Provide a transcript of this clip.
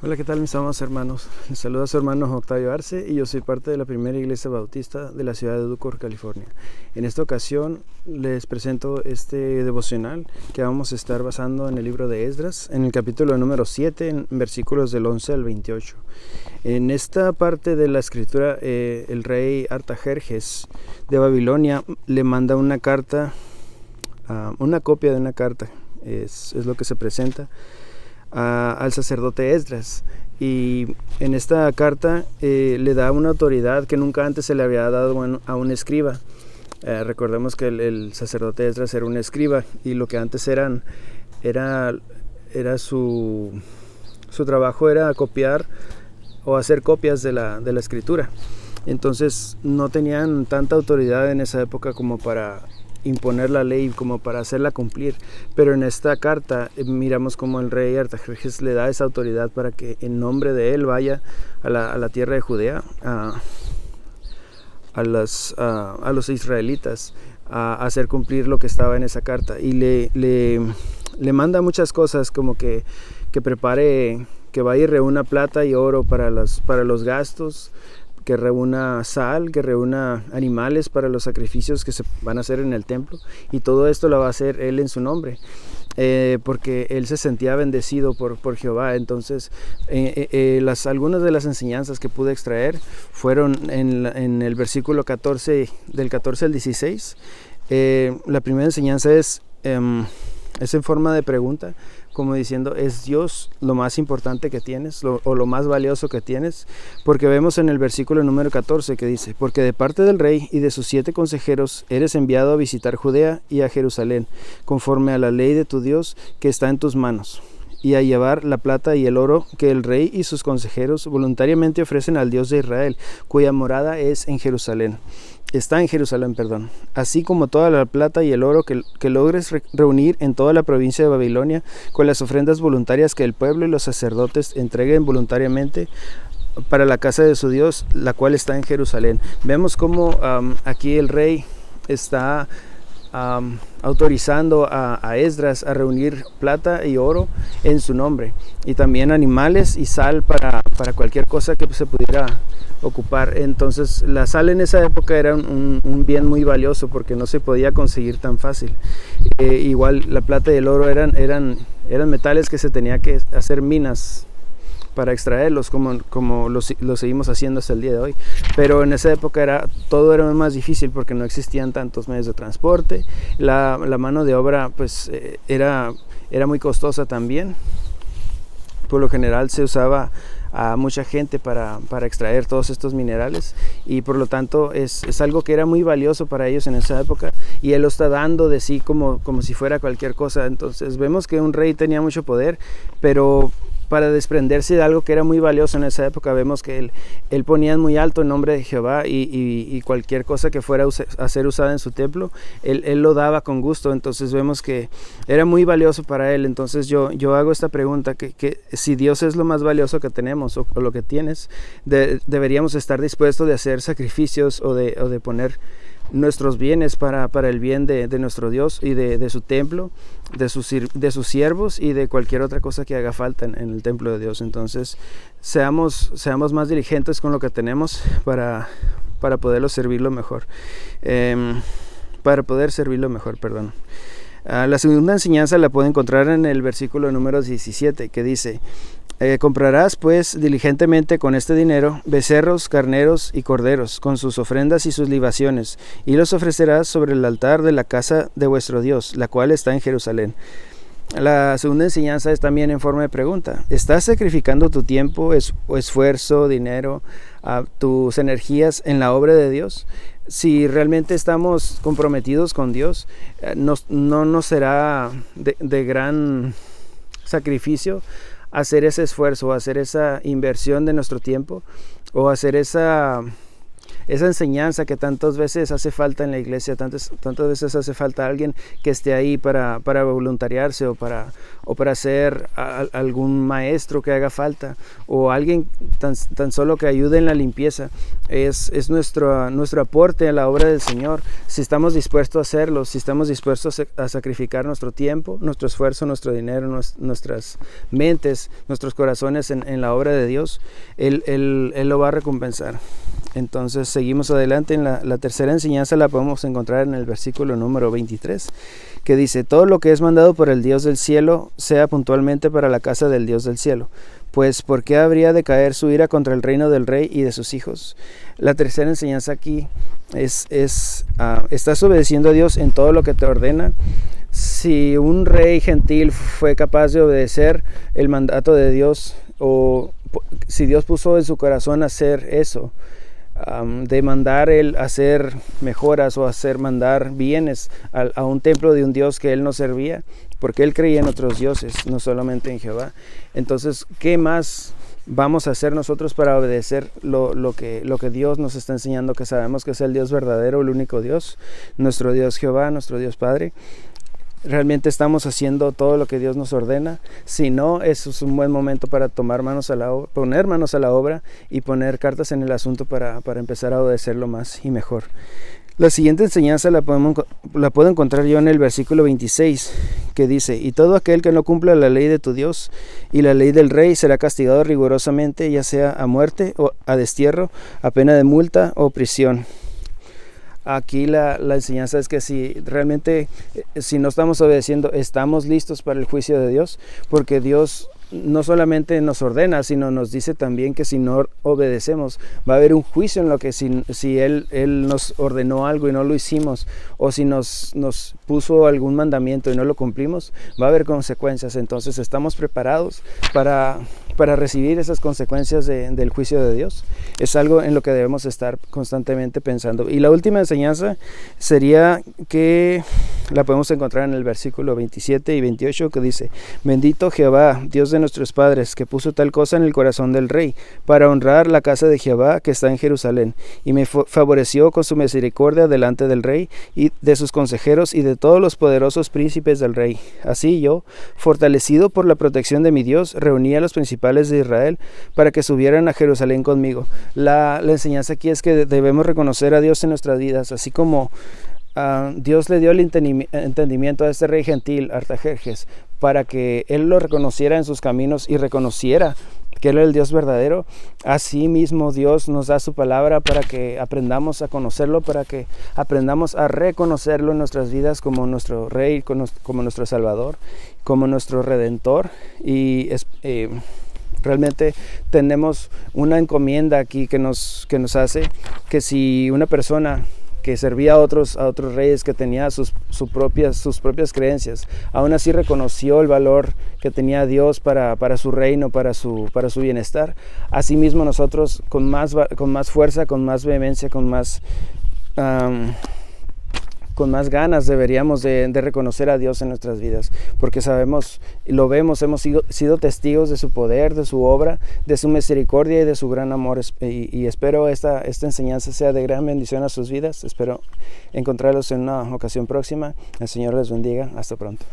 Hola, ¿qué tal mis amados hermanos? Les saluda su hermano Octavio Arce y yo soy parte de la primera iglesia bautista de la ciudad de Ducor, California. En esta ocasión les presento este devocional que vamos a estar basando en el libro de Esdras, en el capítulo número 7, en versículos del 11 al 28. En esta parte de la escritura, el rey Artajerjes de Babilonia le manda una carta, una copia de una carta, es lo que se presenta al sacerdote Esdras, y en esta carta le da una autoridad que nunca antes se le había dado a un escriba. Recordemos que el sacerdote Esdras era un escriba, y lo que antes era su trabajo era copiar o hacer copias de la escritura. Entonces no tenían tanta autoridad en esa época como para imponer la ley, como para hacerla cumplir, pero en esta carta miramos como el rey Artajerjes le da esa autoridad para que en nombre de él vaya a la tierra de Judea, a los israelitas, a hacer cumplir lo que estaba en esa carta, y le manda muchas cosas, como que prepare, que vaya y reúna plata y oro para los gastos, que reúna sal, que reúna animales para los sacrificios que se van a hacer en el templo, y todo esto lo va a hacer él en su nombre, porque él se sentía bendecido por Jehová. Entonces algunas de las enseñanzas que pude extraer fueron en el versículo 14, del 14 al 16. La primera enseñanza es en forma de pregunta, como diciendo: ¿es Dios lo más importante que tienes, o lo más valioso que tienes? Porque vemos en el versículo número 14 que dice: porque de parte del rey y de sus 7 consejeros eres enviado a visitar Judea y a Jerusalén, conforme a la ley de tu Dios que está en tus manos, y a llevar la plata y el oro que el rey y sus consejeros voluntariamente ofrecen al Dios de Israel, cuya morada es en Jerusalén. Está en Jerusalén, así como toda la plata y el oro que logres reunir en toda la provincia de Babilonia, con las ofrendas voluntarias que el pueblo y los sacerdotes entreguen voluntariamente para la casa de su Dios, la cual está en Jerusalén. Vemos cómo aquí el rey está autorizando a Esdras a reunir plata y oro en su nombre, y también animales y sal para cualquier cosa que se pudiera ocupar. Entonces la sal en esa época era un bien muy valioso, porque no se podía conseguir tan fácil. Igual la plata y el oro eran metales que se tenía que hacer minas para extraerlos, como lo seguimos haciendo hasta el día de hoy. Pero en esa época todo era más difícil, porque no existían tantos medios de transporte. La mano de obra pues era muy costosa también. Por lo general se usaba a mucha gente para extraer todos estos minerales, y por lo tanto es algo que era muy valioso para ellos en esa época, y él lo está dando de sí como si fuera cualquier cosa. Entonces vemos que un rey tenía mucho poder, pero para desprenderse de algo que era muy valioso en esa época, vemos que él ponía muy alto el nombre de Jehová, y cualquier cosa que fuera a ser usada en su templo, él lo daba con gusto. Entonces vemos que era muy valioso para él. Entonces yo hago esta pregunta, que si Dios es lo más valioso que tenemos, o lo que tienes, deberíamos estar dispuestos de hacer sacrificios, o de poner nuestros bienes para el bien de nuestro Dios, y de su templo, de sus siervos, y de cualquier otra cosa que haga falta en el templo de Dios. Entonces seamos más diligentes con lo que tenemos para poderlo servirlo mejor, perdón. La segunda enseñanza la puede encontrar en el versículo número 17, que dice: comprarás pues diligentemente con este dinero becerros, carneros y corderos, con sus ofrendas y sus libaciones, y los ofrecerás sobre el altar de la casa de vuestro Dios, la cual está en Jerusalén. La segunda enseñanza es también en forma de pregunta. ¿Estás sacrificando tu tiempo, esfuerzo, dinero, tus energías en la obra de Dios? Si realmente estamos comprometidos con Dios, no nos será de gran sacrificio hacer ese esfuerzo, hacer esa inversión de nuestro tiempo, o hacer esa esa enseñanza que tantas veces hace falta en la iglesia, tantas veces hace falta alguien que esté ahí para voluntariarse o para ser algún maestro que haga falta, o alguien tan solo que ayude en la limpieza. Es nuestro aporte a la obra del Señor, si estamos dispuestos a hacerlo, si estamos dispuestos a sacrificar nuestro tiempo, nuestro esfuerzo, nuestro dinero, nuestras mentes, nuestros corazones en la obra de Dios. Él lo va a recompensar. Entonces seguimos adelante. En la tercera enseñanza la podemos encontrar en el versículo número 23, que dice: todo lo que es mandado por el Dios del cielo sea puntualmente para la casa del Dios del cielo, pues ¿por qué habría de caer su ira contra el reino del rey y de sus hijos? La tercera enseñanza aquí estás obedeciendo a Dios en todo lo que te ordena. Si un rey gentil fue capaz de obedecer el mandato de Dios, o si Dios puso en su corazón hacer eso, de mandar él hacer mejoras o mandar bienes a un templo de un Dios que él no servía, porque él creía en otros dioses, no solamente en Jehová. Entonces, ¿qué más vamos a hacer nosotros para obedecer lo que Dios nos está enseñando, que sabemos que es el Dios verdadero, el único Dios, nuestro Dios Jehová, nuestro Dios Padre? ¿Realmente estamos haciendo todo lo que Dios nos ordena? Si no, eso es un buen momento para poner manos a la obra y poner cartas en el asunto para empezar a obedecerlo más y mejor. La siguiente enseñanza la puedo encontrar yo en el versículo 26, que dice: y todo aquel que no cumpla la ley de tu Dios y la ley del rey será castigado rigurosamente, ya sea a muerte o a destierro, a pena de multa o prisión. Aquí la enseñanza es que si realmente, si no estamos obedeciendo, estamos listos para el juicio de Dios, porque Dios no solamente nos ordena, sino nos dice también que si no obedecemos, va a haber un juicio en lo que si Él nos ordenó algo y no lo hicimos, o si nos puso algún mandamiento y no lo cumplimos, va a haber consecuencias. Entonces estamos preparados para recibir esas consecuencias del juicio de Dios. Es algo en lo que debemos estar constantemente pensando. Y la última enseñanza sería que la podemos encontrar en el versículo 27 y 28, que dice: bendito Jehová, Dios de nuestros padres, que puso tal cosa en el corazón del rey, para honrar la casa de Jehová que está en Jerusalén, y me favoreció con su misericordia delante del rey y de sus consejeros y de todos los poderosos príncipes del rey. Así yo, fortalecido por la protección de mi Dios, reuní a los principales de Israel para que subieran a Jerusalén conmigo. La enseñanza aquí es que debemos reconocer a Dios en nuestras vidas, así como Dios le dio el entendimiento a este rey gentil, Artajerjes, para que él lo reconociera en sus caminos y reconociera que Él es el Dios verdadero. Así mismo Dios nos da su palabra para que aprendamos a conocerlo, para que aprendamos a reconocerlo en nuestras vidas como nuestro Rey, como nuestro Salvador, como nuestro Redentor. Y realmente tenemos una encomienda aquí que nos hace que si una persona que servía a otros reyes, que tenía sus propias creencias, aún así reconoció el valor que tenía Dios para su reino, para su bienestar. Asimismo nosotros con más fuerza, con más vehemencia, con más ganas deberíamos de reconocer a Dios en nuestras vidas, porque sabemos, lo vemos, hemos sido testigos de su poder, de su obra, de su misericordia y de su gran amor, y espero esta enseñanza sea de gran bendición a sus vidas. Espero encontrarlos en una ocasión próxima. El Señor les bendiga. Hasta pronto.